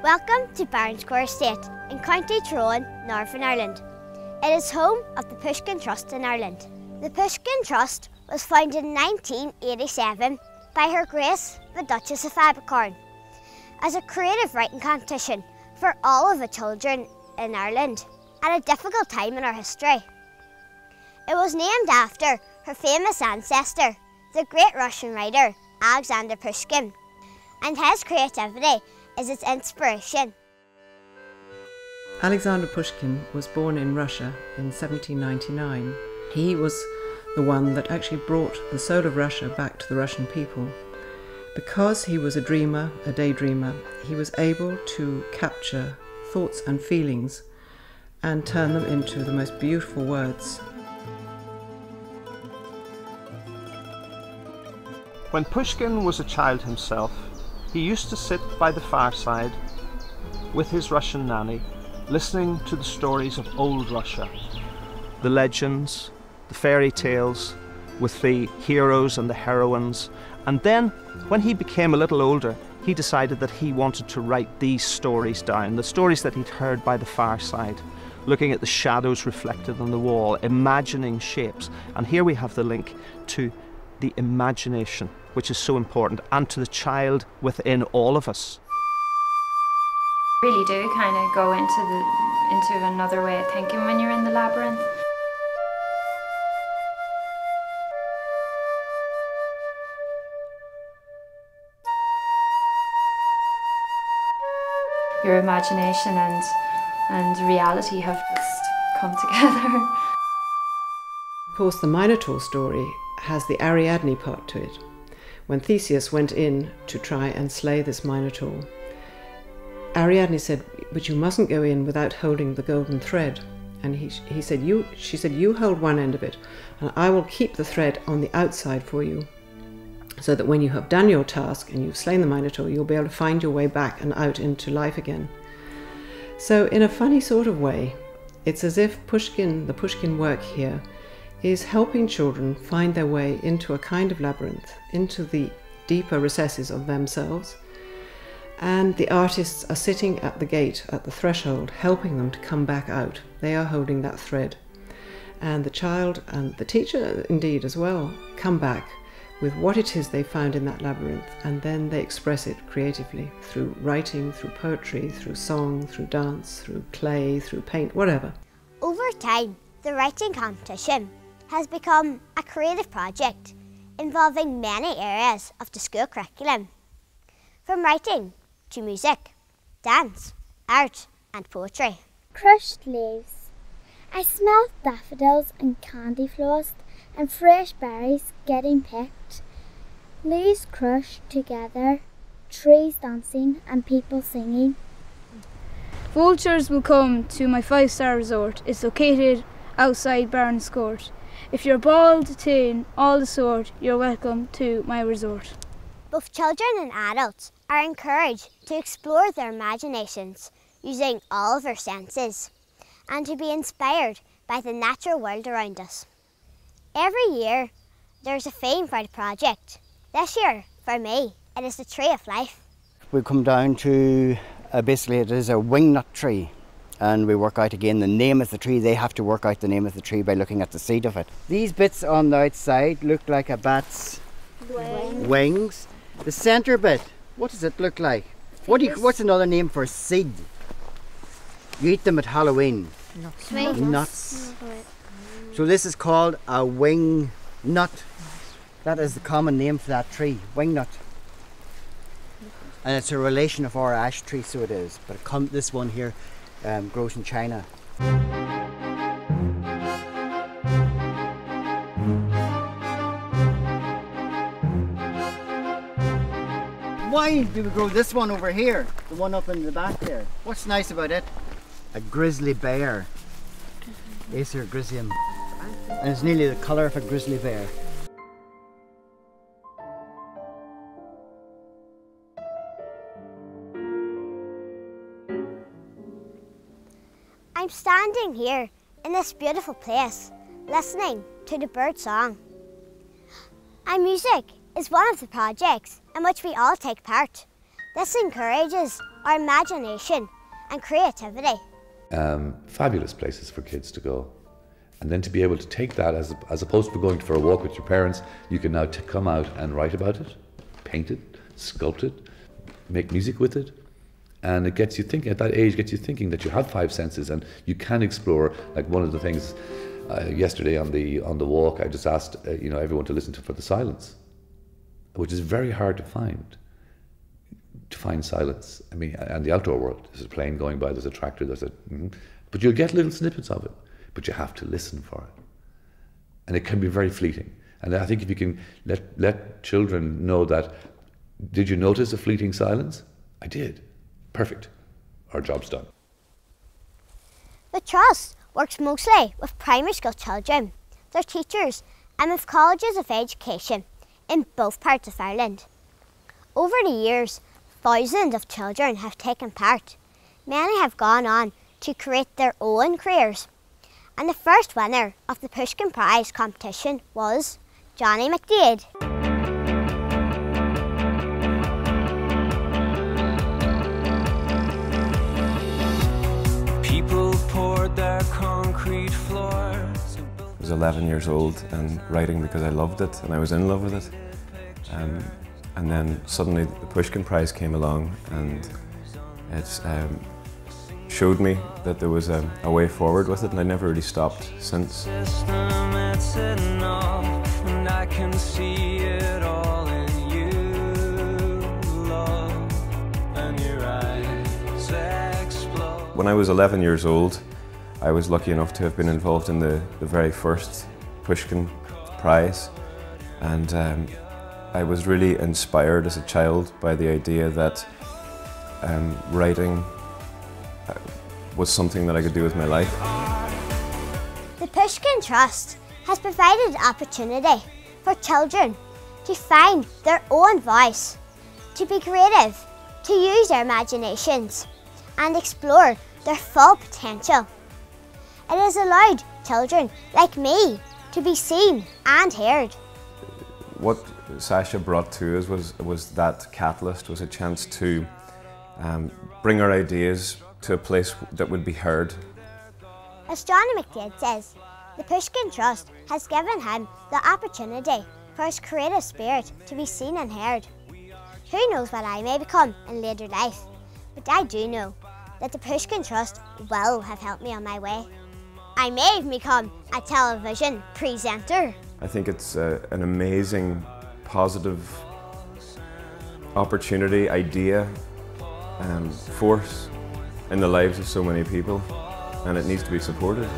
Welcome to Baronscourt Estate in County Tyrone, Northern Ireland. It is home of the Pushkin Trust in Ireland. The Pushkin Trust was founded in 1987 by Her Grace the Duchess of Abercorn as a creative writing competition for all of the children in Ireland at a difficult time in our history. It was named after her famous ancestor, the great Russian writer Alexander Pushkin, and his creativity is its inspiration. Alexander Pushkin was born in Russia in 1799. He was the one that actually brought the soul of Russia back to the Russian people. Because he was a dreamer, a daydreamer, he was able to capture thoughts and feelings and turn them into the most beautiful words. When Pushkin was a child himself, he used to sit by the fireside with his Russian nanny, listening to the stories of old Russia. The legends, the fairy tales, with the heroes and the heroines. And then, when he became a little older, he decided that he wanted to write these stories down, the stories that he'd heard by the fireside, looking at the shadows reflected on the wall, imagining shapes. And here we have the link to the imagination, which is so important, and to the child within all of us. Really do kind of go into another way of thinking when you're in the labyrinth. Your imagination and reality have just come together. Of course, the Minotaur story has the Ariadne part to it. When Theseus went in to try and slay this Minotaur, Ariadne said, "But you mustn't go in without holding the golden thread." And she said, "You hold one end of it, and I will keep the thread on the outside for you, so that when you have done your task and you've slain the Minotaur, you'll be able to find your way back and out into life again." So in a funny sort of way, it's as if the Pushkin work here is helping children find their way into a kind of labyrinth, into the deeper recesses of themselves. And the artists are sitting at the gate, at the threshold, helping them to come back out. They are holding that thread. And the child and the teacher, indeed, as well, come back with what it is they found in that labyrinth, and then they express it creatively through writing, through poetry, through song, through dance, through clay, through paint, whatever. Over time, the writing competition has become a creative project involving many areas of the school curriculum, from writing to music, dance, art and poetry. Crushed leaves. I smell daffodils and candy floss and fresh berries getting picked, leaves crushed together, trees dancing and people singing. Vultures will come to my 5-star resort. It's located outside Baronscourt. If you're bald, tin, all the sort, you're welcome to my resort. Both children and adults are encouraged to explore their imaginations using all of their senses and to be inspired by the natural world around us. Every year, there's a theme for the project. This year, for me, it is the tree of life. We come down to, basically it is a wingnut tree, and we work out again the name of the tree. They have to work out the name of the tree by looking at the seed of it. These bits on the outside look like a bat's wings. The centre bit, what does it look like? What's another name for a seed? You eat them at Halloween. Nuts. So this is called a wing nut. That is the common name for that tree, wing nut. And it's a relation of our ash tree, so it is. But this one here grows in China. Why do we grow this one over here? The one up in the back there. What's nice about it? A grizzly bear. Acer grizzlium. And it's nearly the colour of a grizzly bear. I'm standing here in this beautiful place, listening to the bird song. And music is one of the projects in which we all take part. This encourages our imagination and creativity. Fabulous places for kids to go. And then to be able to take that, as opposed to going for a walk with your parents, you can now come out and write about it, paint it, sculpt it, make music with it. And it gets you thinking, at that age, gets you thinking that you have 5 senses and you can explore. Like one of the things yesterday on the walk, I just asked everyone to listen for the silence, which is very hard to find. To find silence. I mean, and the outdoor world, there's a plane going by, there's a tractor, but you'll get little snippets of it, but you have to listen for it. And it can be very fleeting. And I think if you can let children know that, did you notice a fleeting silence? I did. Perfect. Our job's done. The Trust works mostly with primary school children, their teachers, and with colleges of education in both parts of Ireland. Over the years, thousands of children have taken part. Many have gone on to create their own careers. And the first winner of the Pushkin Prize competition was Johnny McDaid. People poured their concrete floors. I was 11 years old and writing because I loved it and I was in love with it. And then suddenly the Pushkin Prize came along and it showed me that there was a way forward with it, and I never really stopped since. When I was 11 years old, I was lucky enough to have been involved in the very first Pushkin Prize, and I was really inspired as a child by the idea that writing was something that I could do with my life. The Pushkin Trust has provided opportunity for children to find their own voice, to be creative, to use their imaginations and explore their full potential. It has allowed children like me to be seen and heard. What Sasha brought to us was that catalyst, was a chance to bring our ideas to a place that would be heard. As Johnny McDaid says, the Pushkin Trust has given him the opportunity for his creative spirit to be seen and heard. Who knows what I may become in later life, but I do know that the Pushkin Trust will have helped me on my way. I may even become a television presenter. I think it's an amazing, positive opportunity, idea, force in the lives of so many people, and it needs to be supported.